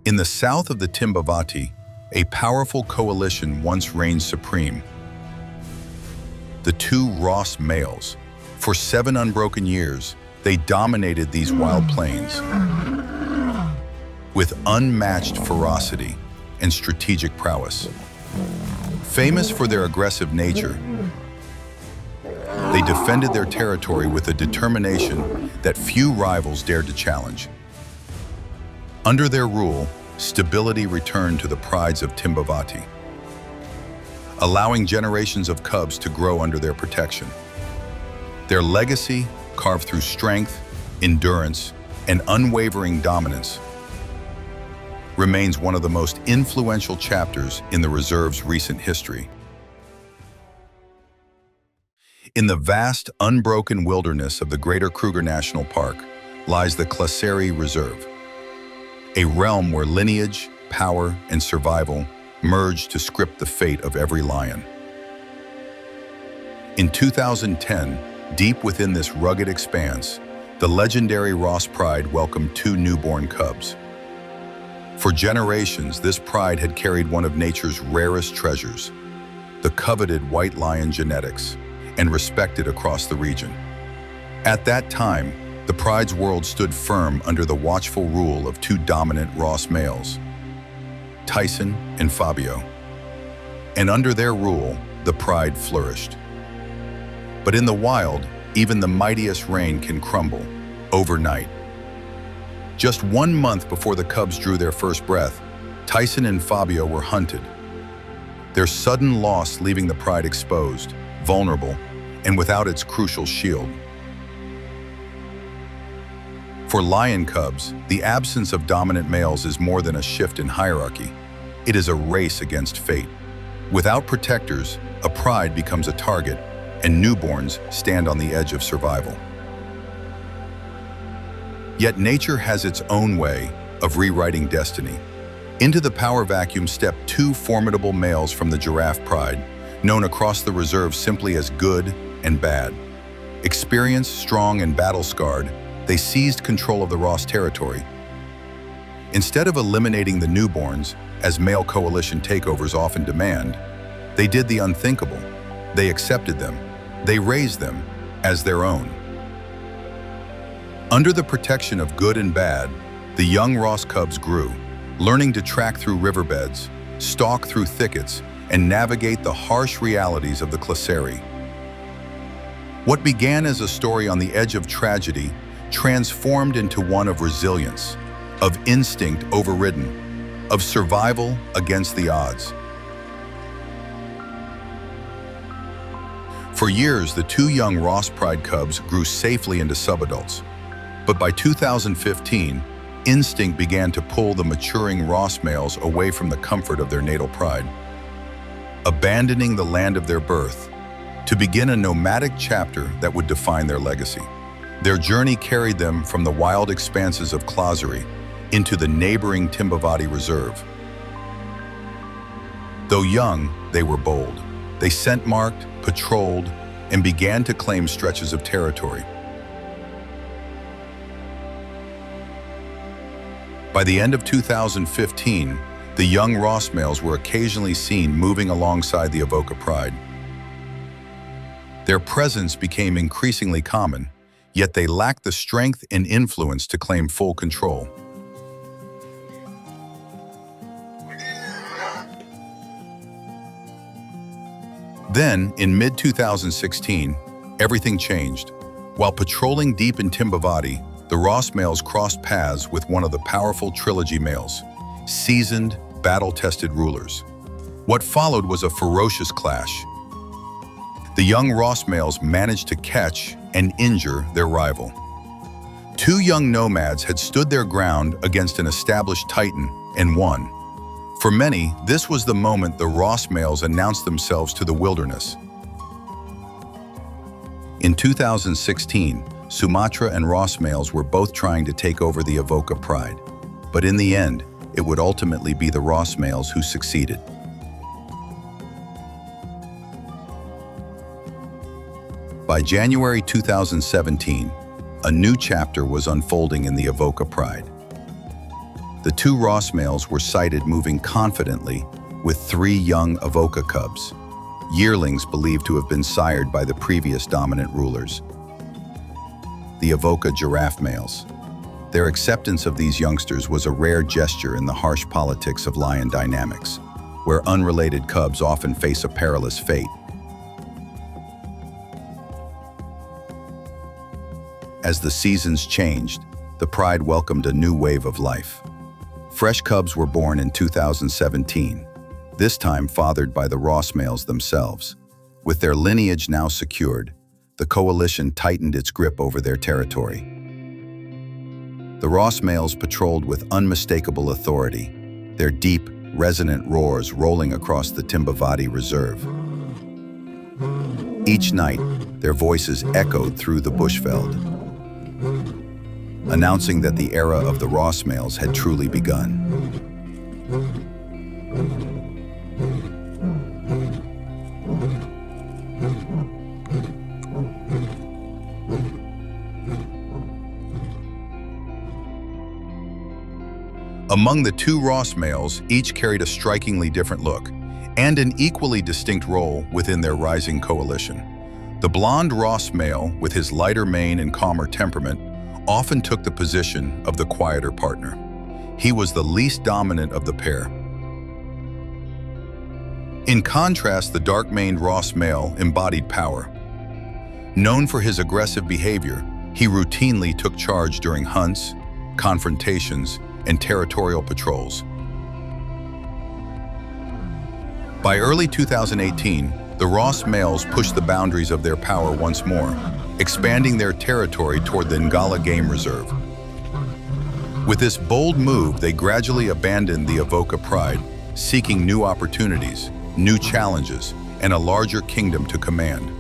In the south of the Timbavati, a powerful coalition once reigned supreme. The two Ross males. For 7 unbroken years, they dominated these wild plains with unmatched ferocity and strategic prowess. Famous for their aggressive nature, they defended their territory with a determination that few rivals dared to challenge. Under their rule, stability returned to the prides of Timbavati, allowing generations of cubs to grow under their protection. Their legacy, carved through strength, endurance, and unwavering dominance, remains one of the most influential chapters in the reserve's recent history. In the vast, unbroken wilderness of the Greater Kruger National Park lies the Klaserie Reserve, a realm where lineage, power, and survival merge to script the fate of every lion. In 2010, deep within this rugged expanse, the legendary Ross pride welcomed 2 newborn cubs. For generations, this pride had carried one of nature's rarest treasures, the coveted white lion genetics, and respected across the region. At that time, the pride's world stood firm under the watchful rule of 2 dominant Ross males, Tyson and Fabio. And under their rule, the pride flourished. But in the wild, even the mightiest rein can crumble overnight. Just 1 month before the cubs drew their first breath, Tyson and Fabio were hunted, their sudden loss leaving the pride exposed, vulnerable, and without its crucial shield. For lion cubs, the absence of dominant males is more than a shift in hierarchy. It is a race against fate. Without protectors, a pride becomes a target, and newborns stand on the edge of survival. Yet nature has its own way of rewriting destiny. Into the power vacuum stepped 2 formidable males from the giraffe pride, known across the reserve simply as Good and Bad. Experienced, strong, and battle-scarred, they seized control of the Ross territory. Instead of eliminating the newborns, as male coalition takeovers often demand, they did the unthinkable. They accepted them. They raised them as their own. Under the protection of Good and Bad, the young Ross cubs grew, learning to track through riverbeds, stalk through thickets, and navigate the harsh realities of the Klaserie. What began as a story on the edge of tragedy transformed into one of resilience, of instinct overridden, of survival against the odds. For years, the 2 young Ross pride cubs grew safely into subadults. But by 2015, instinct began to pull the maturing Ross males away from the comfort of their natal pride, abandoning the land of their birth to begin a nomadic chapter that would define their legacy. Their journey carried them from the wild expanses of Klaserie into the neighboring Timbavati Reserve. Though young, they were bold. They scent-marked, patrolled, and began to claim stretches of territory. By the end of 2015, the young Ross males were occasionally seen moving alongside the Aoka pride. Their presence became increasingly common, yet they lacked the strength and influence to claim full control. Then, in mid-2016, everything changed. While patrolling deep in Timbavati, the Ross males crossed paths with one of the powerful trilogy males, seasoned, battle-tested rulers. What followed was a ferocious clash. The young Ross males managed to catch and injure their rival. 2 young nomads had stood their ground against an established titan and won. For many, this was the moment the Ross males announced themselves to the wilderness. In 2016, Sumatra and Ross males were both trying to take over the Aoka pride, but in the end, it would ultimately be the Ross males who succeeded. By January 2017, a new chapter was unfolding in the Aoka pride. the two Ross males were sighted moving confidently with 3 young Aoka cubs, yearlings believed to have been sired by the previous dominant rulers, the Aoka giraffe males. Their acceptance of these youngsters was a rare gesture in the harsh politics of lion dynamics, where unrelated cubs often face a perilous fate. As the seasons changed, the pride welcomed a new wave of life. Fresh cubs were born in 2017, this time fathered by the Ross males themselves. With their lineage now secured, the coalition tightened its grip over their territory. The Ross males patrolled with unmistakable authority, their deep, resonant roars rolling across the Timbavati reserve. Each night, their voices echoed through the bushveld, announcing that the era of the Ross males had truly begun. Among the 2 Ross males, each carried a strikingly different look and an equally distinct role within their rising coalition. The blonde Ross male, with his lighter mane and calmer temperament, often took the position of the quieter partner. He was the least dominant of the pair. In contrast, the dark-maned Ross male embodied power. Known for his aggressive behavior, he routinely took charge during hunts, confrontations, and territorial patrols. By early 2018, the Ross males pushed the boundaries of their power once more, expanding their territory toward the Ngala Game Reserve. With this bold move, they gradually abandoned the Aoka pride, seeking new opportunities, new challenges, and a larger kingdom to command.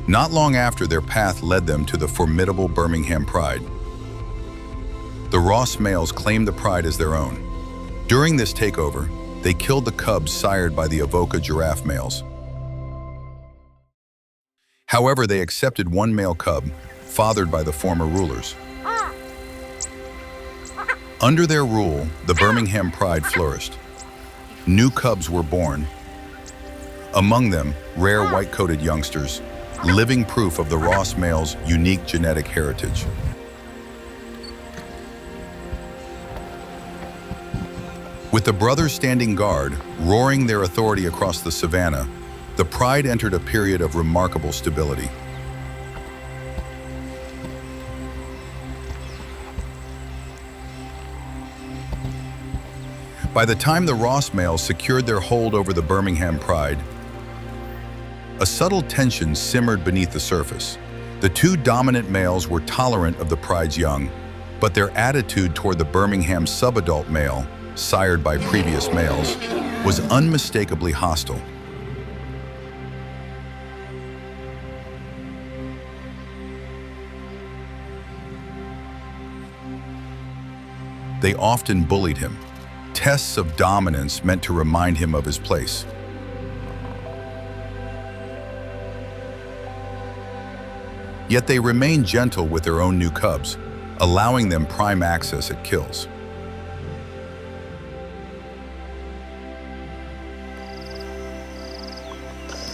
Not long after, their path led them to the formidable Birmingham Pride. The Ross males claimed the pride as their own. During this takeover, they killed the cubs sired by the Aoka giraffe males. However, they accepted one male cub, fathered by the former rulers. Under their rule, the Birmingham Pride flourished. New cubs were born. Among them, rare white-coated youngsters, living proof of the Ross males' unique genetic heritage. With the brothers standing guard, roaring their authority across the savannah, the pride entered a period of remarkable stability. By the time the Ross males secured their hold over the Birmingham Pride, a subtle tension simmered beneath the surface. The 2 dominant males were tolerant of the pride's young, but their attitude toward the Birmingham subadult male, sired by previous males, was unmistakably hostile. They often bullied him, tests of dominance meant to remind him of his place. Yet they remained gentle with their own new cubs, allowing them prime access at kills.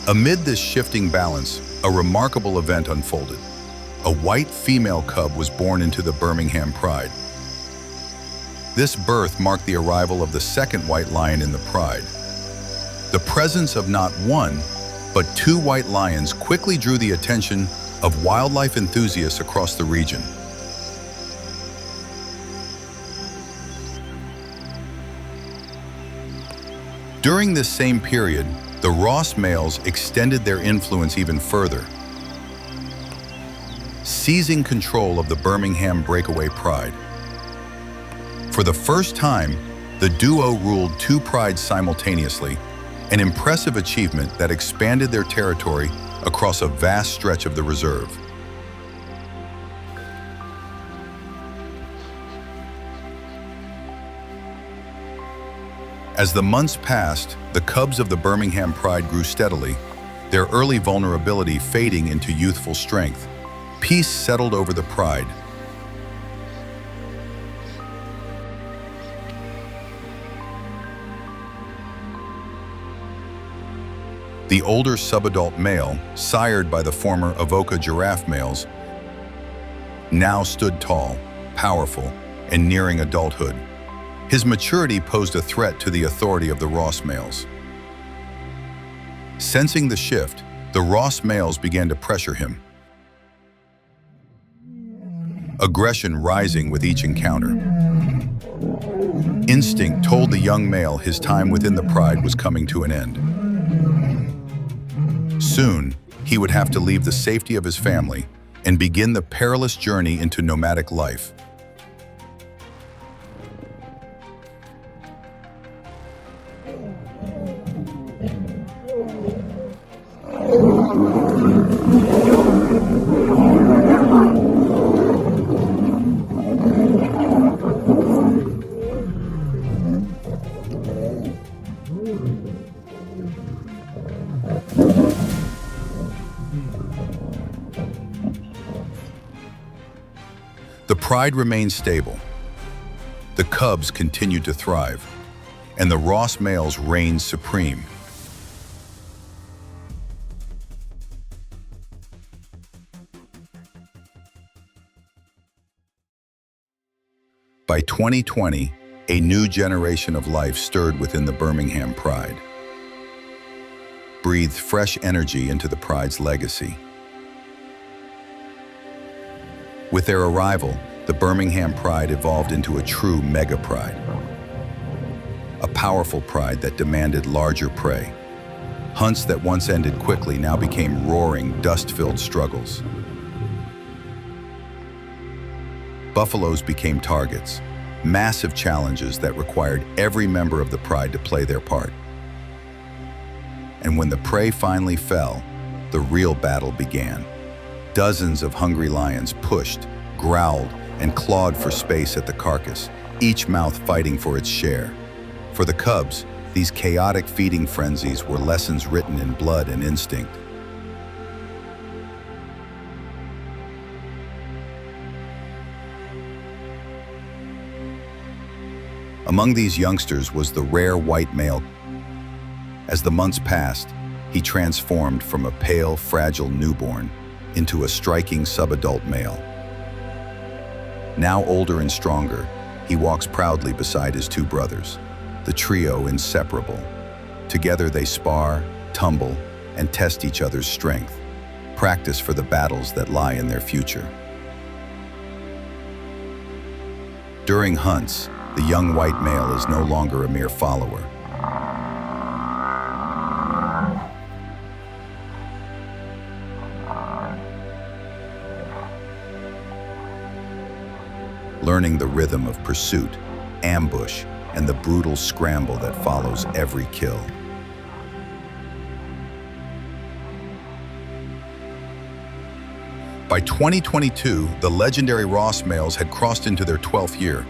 Amid this shifting balance, a remarkable event unfolded. A white female cub was born into the Birmingham Pride. This birth marked the arrival of the second white lion in the pride. The presence of not one, but 2 white lions quickly drew the attention of wildlife enthusiasts across the region. During this same period, the Ross males extended their influence even further, seizing control of the Birmingham breakaway pride. For the first time, the duo ruled 2 prides simultaneously, an impressive achievement that expanded their territory across a vast stretch of the reserve. As the months passed, the cubs of the Birmingham Pride grew steadily, their early vulnerability fading into youthful strength. Peace settled over the pride. The older subadult male, sired by the former Aoka giraffe males, now stood tall, powerful, and nearing adulthood. His maturity posed a threat to the authority of the Ross males. Sensing the shift, the Ross males began to pressure him, aggression rising with each encounter. Instinct told the young male his time within the pride was coming to an end. Soon, he would have to leave the safety of his family and begin the perilous journey into nomadic life. The pride remained stable. The cubs continued to thrive, and the Ross males reigned supreme. By 2020, a new generation of life stirred within the Birmingham Pride, breathed fresh energy into the Pride's legacy. With their arrival, the Birmingham Pride evolved into a true mega pride. A powerful pride that demanded larger prey. Hunts that once ended quickly now became roaring, dust-filled struggles. Buffaloes became targets, massive challenges that required every member of the pride to play their part. And when the prey finally fell, the real battle began. Dozens of hungry lions pushed, growled, and clawed for space at the carcass, each mouth fighting for its share. For the cubs, these chaotic feeding frenzies were lessons written in blood and instinct. Among these youngsters was the rare white male. As the months passed, he transformed from a pale, fragile newborn into a striking subadult male. Now older and stronger, he walks proudly beside his two brothers, the trio inseparable. Together they spar, tumble, and test each other's strength, practice for the battles that lie in their future. During hunts, the young white male is no longer a mere follower. Learning the rhythm of pursuit, ambush, and the brutal scramble that follows every kill. By 2022, the legendary Ross males had crossed into their 12th year,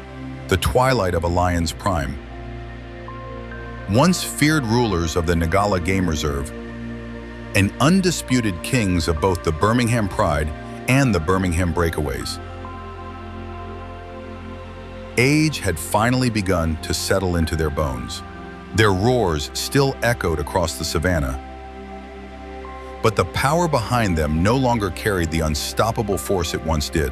the twilight of a lion's prime. Once feared rulers of the Nagala Game Reserve, and undisputed kings of both the Birmingham Pride and the Birmingham Breakaways. Age had finally begun to settle into their bones. Their roars still echoed across the savannah. But the power behind them no longer carried the unstoppable force it once did.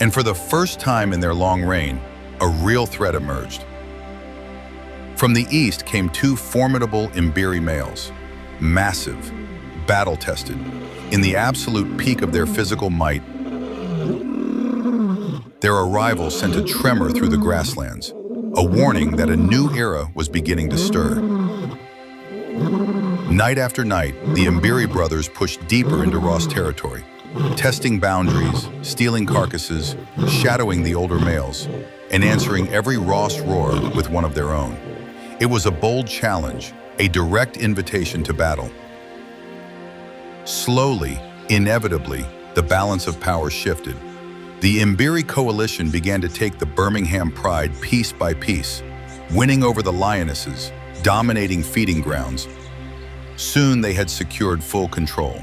And for the first time in their long reign, a real threat emerged. From the east came two formidable Imbiri males, massive, battle-tested, in the absolute peak of their physical might. Their arrival sent a tremor through the grasslands, a warning that a new era was beginning to stir. Night after night, the Imbiri brothers pushed deeper into Ross territory, testing boundaries, stealing carcasses, shadowing the older males, and answering every Ross roar with one of their own. It was a bold challenge, a direct invitation to battle. Slowly, inevitably, the balance of power shifted. The Imbiri coalition began to take the Birmingham Pride piece by piece, winning over the lionesses, dominating feeding grounds. Soon they had secured full control,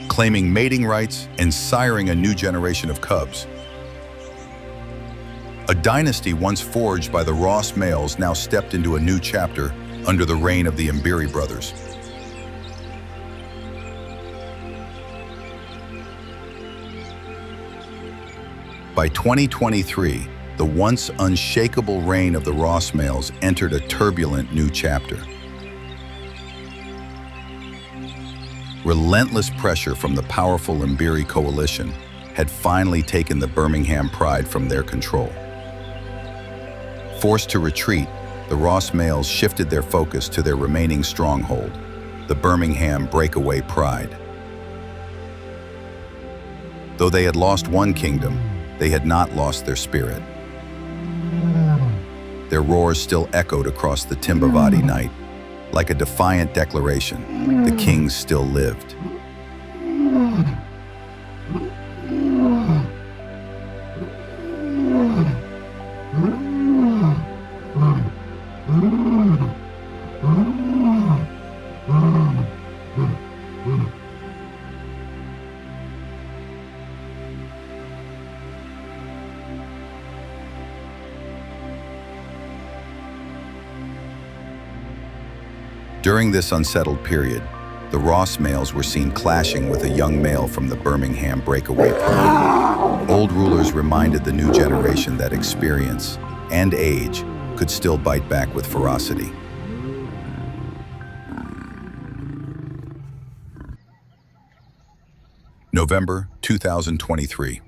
claiming mating rights and siring a new generation of cubs. A dynasty once forged by the Ross males now stepped into a new chapter under the reign of the Mbiri brothers. By 2023, the once unshakable reign of the Ross males entered a turbulent new chapter. Relentless pressure from the powerful Mbiri coalition had finally taken the Birmingham Pride from their control. Forced to retreat, the Ross males shifted their focus to their remaining stronghold, the Birmingham breakaway Pride. Though they had lost one kingdom, they had not lost their spirit. Their roars still echoed across the Timbavati night, like a defiant declaration. The kings still lived. During this unsettled period, the Ross males were seen clashing with a young male from the Birmingham breakaway Pride. Old rulers reminded the new generation that experience and age could still bite back with ferocity. November 2023.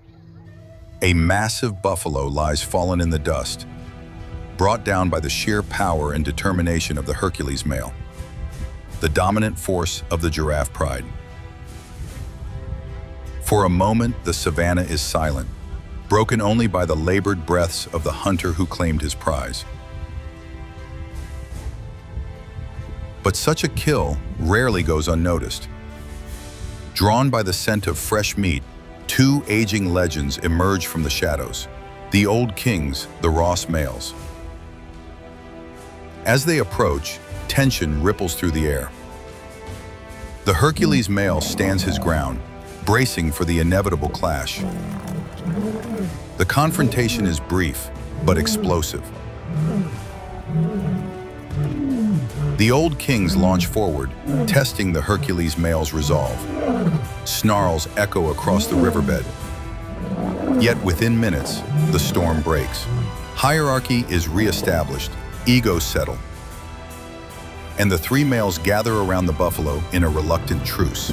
A massive buffalo lies fallen in the dust, brought down by the sheer power and determination of the Hercules male, the dominant force of the giraffe pride. For a moment, the savannah is silent, broken only by the labored breaths of the hunter who claimed his prize. But such a kill rarely goes unnoticed. Drawn by the scent of fresh meat, two aging legends emerge from the shadows, the old kings, the Ross males. As they approach, tension ripples through the air. The Hercules male stands his ground, bracing for the inevitable clash. The confrontation is brief, but explosive. The old kings launch forward, testing the Hercules male's resolve. Snarls echo across the riverbed. Yet within minutes, the storm breaks. Hierarchy is reestablished, egos settle, and the three males gather around the buffalo in a reluctant truce.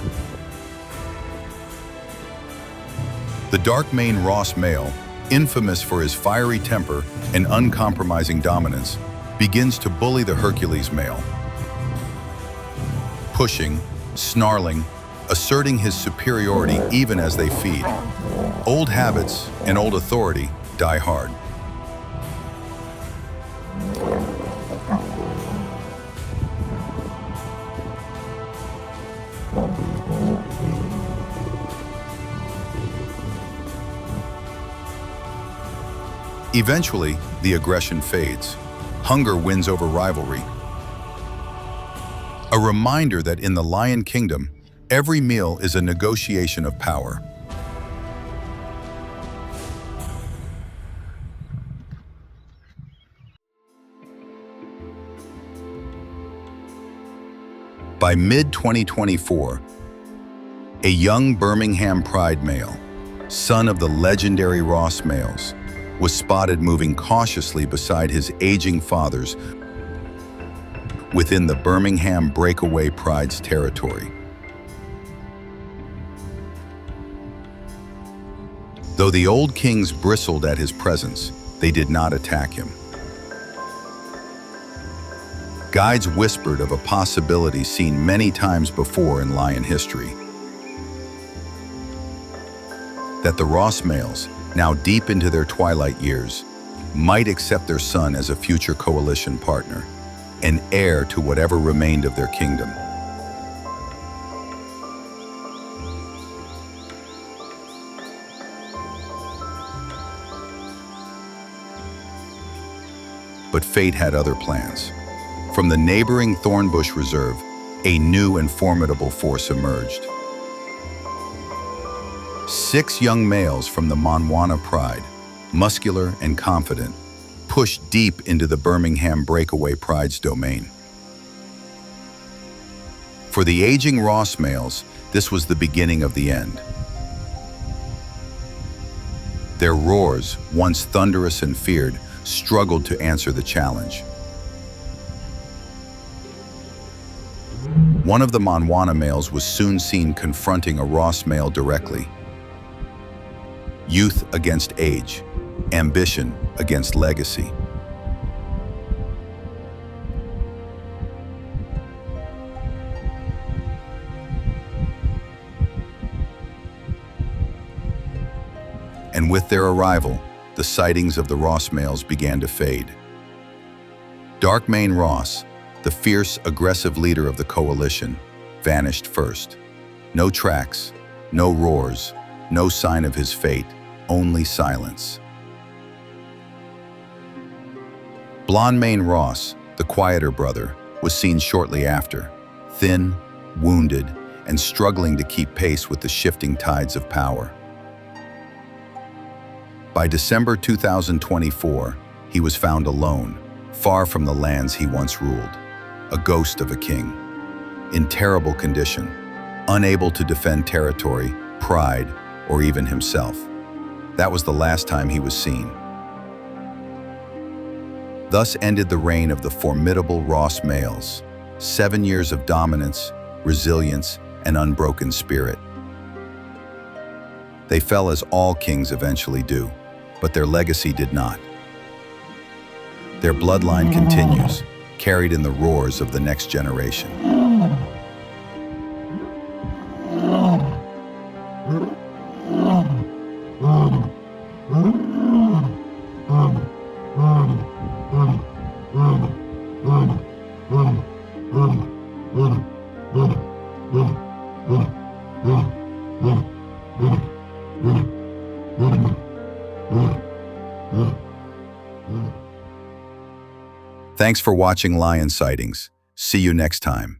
The dark-maned Ross male, infamous for his fiery temper and uncompromising dominance, begins to bully the Hercules male. Pushing, snarling, asserting his superiority even as they feed. Old habits and old authority die hard. Eventually, the aggression fades. Hunger wins over rivalry. A reminder that in the Lion Kingdom, every meal is a negotiation of power. By mid-2024, a young Birmingham Pride male, son of the legendary Ross males, was spotted moving cautiously beside his aging fathers within the Birmingham breakaway Pride's territory. Though the old kings bristled at his presence, they did not attack him. Guides whispered of a possibility seen many times before in lion history, that the Ross males, now deep into their twilight years, might accept their son as a future coalition partner, an heir to whatever remained of their kingdom. But fate had other plans. From the neighboring Thornbush Reserve, a new and formidable force emerged. 6 young males from the Monwana Pride, muscular and confident, pushed deep into the Birmingham Breakaway Pride's domain. For the aging Ross males, this was the beginning of the end. Their roars, once thunderous and feared, struggled to answer the challenge. One of the Monwana males was soon seen confronting a Ross male directly. Youth against age, ambition against legacy. And with their arrival, the sightings of the Ross males began to fade. Darkmane Ross, the fierce, aggressive leader of the coalition, vanished first. No tracks, no roars, no sign of his fate, only silence. Blondmane Ross, the quieter brother, was seen shortly after, thin, wounded, and struggling to keep pace with the shifting tides of power. By December 2024, he was found alone, far from the lands he once ruled, a ghost of a king, in terrible condition, unable to defend territory, pride, or even himself. That was the last time he was seen. Thus ended the reign of the formidable Ross males, 7 years of dominance, resilience, and unbroken spirit. They fell as all kings eventually do, but their legacy did not. Their bloodline continues, carried in the roars of the next generation. Thanks for watching Lion Sightings. See you next time.